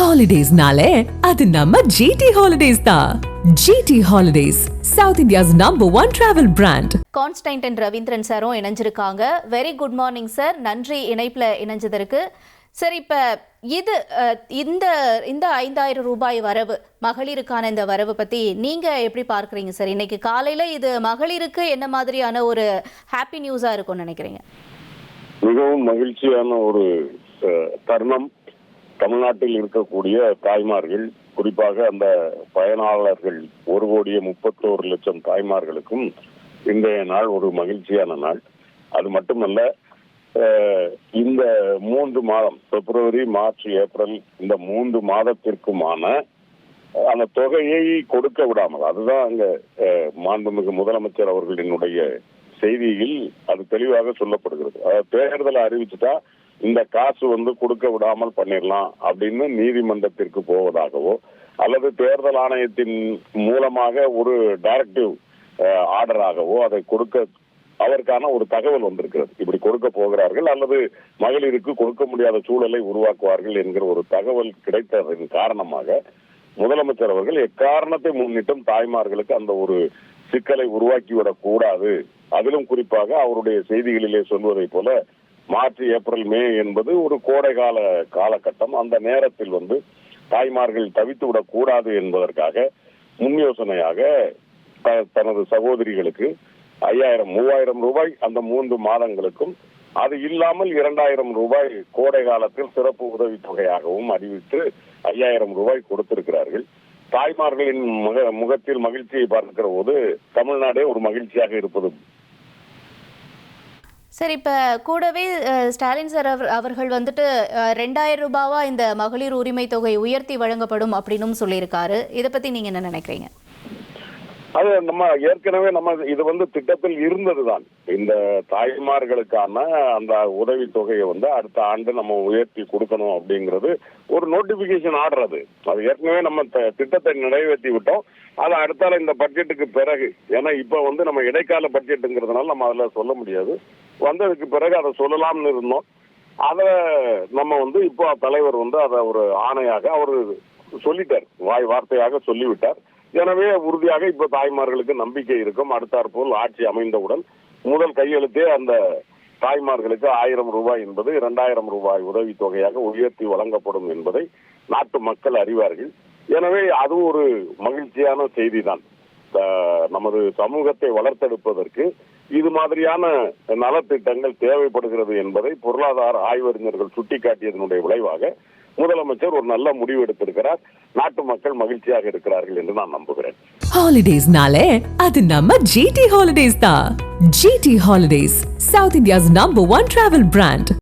ஹாலிடேஸ்னாலே அது நம்ம ஜிடி ஹாலிடேஸ் தான். GT holidays, south India's #1 travel brand. Constantine Ravindran சாரும் இணைஞ்சிருக்காங்க. Very good morning sir. நன்றி இணைப்புல இணைஞ்சதற்கு. சார், இப்ப இது இந்த 5000 ரூபாய் வரவு, மகளிருக்கான இந்த வரவு பத்தி நீங்க எப்படி பார்க்கறீங்க சார்? இன்னைக்கு காலையில இது மகளிருக்கு என்ன மாதிரியான ஒரு ஹாப்பி நியூஸா இருக்கும்னு நினைக்கிறீங்க? மிகவும் மகிழ்ச்சியான ஒரு தருணம். தமிழ்நாட்டில் இருக்கக்கூடிய தாய்மார்கள், குறிப்பாக அந்த பயனாளர்கள் 1,31,00,000 தாய்மார்களுக்கும் இன்றைய நாள் ஒரு மகிழ்ச்சியான நாள். அது மட்டுமல்ல, இந்த 3 மாதம், பிப்ரவரி, மார்ச், ஏப்ரல், இந்த 3 மாதத்திற்குமான அந்த தொகையை கொடுக்க விடாமல், அதுதான் அங்க மாண்புமிகு முதலமைச்சர் அவர்களினுடைய செய்தியில் அது தெளிவாக சொல்லப்படுகிறது. தேர்தலை அறிவிச்சுட்டா இந்த காசு கொடுக்க விடாமல் பண்ணிடலாம் அப்படின்னு நீதிமன்றத்திற்கு போவதாகவோ அல்லது தேர்தல் ஆணையத்தின் மூலமாக ஒரு டைரக்டிவ் ஆர்டராகவோ அதை கொடுக்க அதற்கான ஒரு தகவல் வந்திருக்கிறது. இப்படி கொடுக்க போகிறார்கள் அல்லது மகளிருக்கு கொடுக்க முடியாத சூழலை உருவாக்குவார்கள் என்கிற ஒரு தகவல் கிடைத்ததன் காரணமாக முதலமைச்சர் அவர்கள் எக்காரணத்தை முன்னிட்டும் தாய்மார்களுக்கு அந்த ஒரு சிக்கலை உருவாக்கிவிடக் கூடாது. அதிலும் குறிப்பாக அவருடைய செய்திகளிலே சொல்வதை போல மார்ச், ஏப்ரல், மே என்பது ஒரு கோடைகால காலகட்டம். அந்த நேரத்தில் தாய்மார்கள் தவித்து விடக் கூடாது என்பதற்காக முன் யோசனையாக தனது சகோதரிகளுக்கு 5000, 3000 ரூபாய் அந்த 3 மாதங்களுக்கும், அது இல்லாமல் 2000 ரூபாய் கோடை காலத்தில் சிறப்பு உதவித்தொகையாகவும் அறிவித்து 5000 ரூபாய் கொடுத்திருக்கிறார்கள். தாய்மார்களின் முகத்தில் மகிழ்ச்சியை பார்க்கிற போது தமிழ்நாடே ஒரு மகிழ்ச்சியாக இருப்பது. சரி, இப்ப கூடவே ஸ்டாலின் சார் அவர்கள் 2000 ரூபாவா இந்த மகளிர் உரிமை தொகை உயர்த்தி வழங்கப்படும் அப்படின்னு சொல்லியிருக்காரு. இதை பத்தி நீங்க என்ன நினைக்கிறீங்க? அது நம்ம ஏற்கனவே இது திட்டத்தில் இருந்ததுதான். இந்த தாய்மார்களுக்கான அந்த உதவி தொகையை அடுத்த ஆண்டு நம்ம உயர்த்தி கொடுக்கணும் அப்படிங்கிறது ஒரு நோட்டிபிகேஷன் ஆர்டர். அது ஏற்கனவே நம்ம திட்டத்தை நிறைவேற்றி விட்டோம். அது அடுத்தால இந்த பட்ஜெட்டுக்கு பிறகு, ஏன்னா இப்ப நம்ம இடைக்கால பட்ஜெட்டுங்கிறதுனால நம்ம அதுல சொல்ல முடியாது. வந்ததுக்கு பிறகு அதை சொல்லலாம்னு இருந்தோம். அதை நம்ம இப்போ தலைவர் அதை ஒரு ஆணையாக அவர் சொல்லிட்டார், வார்த்தையாக சொல்லிவிட்டார். எனவே உறுதியாக இப்ப தாய்மார்களுக்கு நம்பிக்கை இருக்கும். அடுத்தாற்போல் ஆட்சி அமைந்தவுடன் முதல் கையெழுத்தே அந்த தாய்மார்களுக்கு 1000 ரூபாய் என்பது 2000 ரூபாய் உதவி தொகையாக உயர்த்தி வழங்கப்படும் என்பதை நாட்டு மக்கள் அறிவார்கள். எனவே அது ஒரு மகிழ்ச்சியான செய்தி தான். நமது சமூகத்தை வளர்த்தெடுப்பதற்கு இது மாதிரியான நலத்திட்டங்கள் தேவைப்படுகிறது என்பதை பொருளாதார ஆய்வறிஞர்கள் சுட்டிக்காட்டியதனுடைய விளைவாக முதலமைச்சர் ஒரு நல்ல முடிவு எடுத்திருக்கிறார். நாட்டு மக்கள் மகிழ்ச்சியாக இருக்கிறார்கள் என்று நான் நம்புகிறேன். ஹாலிடேஸ்னாலே அது நம்ம ஜிடி ஹாலிடேஸ் தான். GT holidays, south India's #1 travel brand.